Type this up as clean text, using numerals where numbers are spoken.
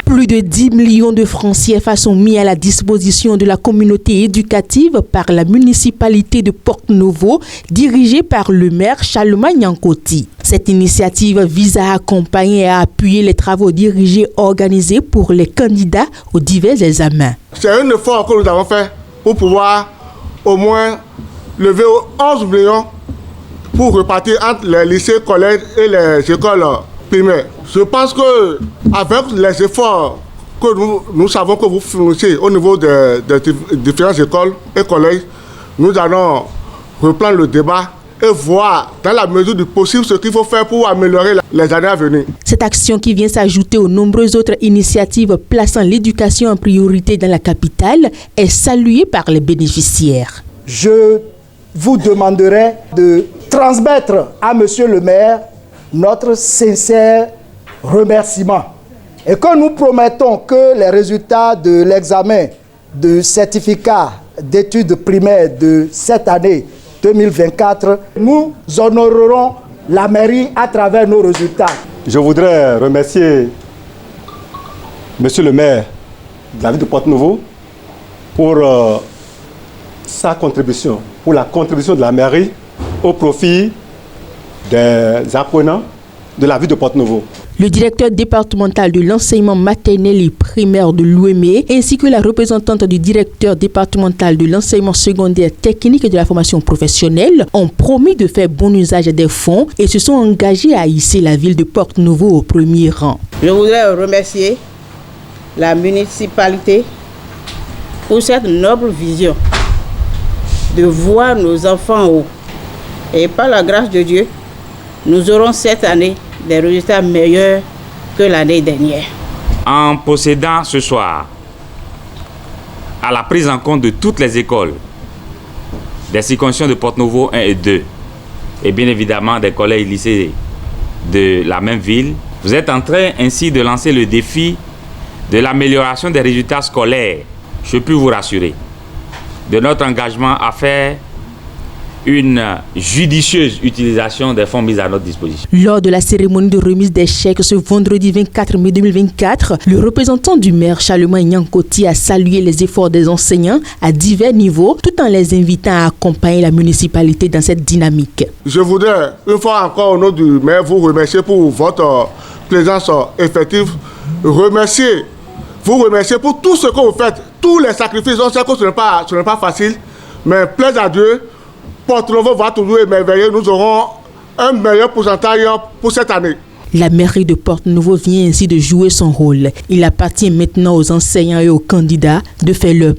Plus de 10 millions de francs CFA sont mis à la disposition de la communauté éducative par la municipalité de Porto-Novo, dirigée par le maire Chaluma Nyankoti. Cette initiative vise à accompagner et à appuyer les travaux dirigés organisés pour les candidats aux divers examens. C'est un effort que nous avons fait pour pouvoir au moins lever 11 millions pour repartir entre les lycées, collèges et les écoles primaires. Je pense qu'avec les efforts que nous savons que vous fournissez au niveau des différentes écoles et collèges, nous allons reprendre le débat et voir dans la mesure du possible ce qu'il faut faire pour améliorer les années à venir. Cette action qui vient s'ajouter aux nombreuses autres initiatives plaçant l'éducation en priorité dans la capitale est saluée par les bénéficiaires. Je vous demanderai de transmettre à Monsieur le maire notre sincère remerciement et que nous promettons que les résultats de l'examen de certificat d'études primaires de cette année 2024, nous honorerons la mairie à travers nos résultats. Je voudrais remercier Monsieur le maire de la ville de Porto-Novo pour sa contribution, pour la contribution de la mairie au profit des apprenants de la ville de Porto-Novo. Le directeur départemental de l'enseignement maternel et primaire de l'Ouémé ainsi que la représentante du directeur départemental de l'enseignement secondaire technique et de la formation professionnelle ont promis de faire bon usage des fonds et se sont engagés à hisser la ville de Porto-Novo au premier rang. Je voudrais remercier la municipalité pour cette noble vision de voir nos enfants haut. Et par la grâce de Dieu, nous aurons cette année des résultats meilleurs que l'année dernière. En procédant ce soir à la prise en compte de toutes les écoles des circonscriptions de Porto-Novo 1 et 2 et bien évidemment des collèges et lycées de la même ville, vous êtes en train ainsi de lancer le défi de l'amélioration des résultats scolaires. Je peux vous rassurer de notre engagement à faire une judicieuse utilisation des fonds mis à notre disposition. Lors de la cérémonie de remise des chèques ce vendredi 24 mai 2024, le représentant du maire Chaluma Nyankoti a salué les efforts des enseignants à divers niveaux tout en les invitant à accompagner la municipalité dans cette dynamique. Je voudrais une fois encore au nom du maire vous remercier pour votre présence effective, vous remercier pour tout ce que vous faites, tous les sacrifices. On sait que ce n'est pas facile, mais plaise à Dieu, Porto-Novo va toujours émerveiller. Nous aurons un meilleur pourcentage pour cette année. La mairie de Porto-Novo vient ainsi de jouer son rôle. Il appartient maintenant aux enseignants et aux candidats de faire leur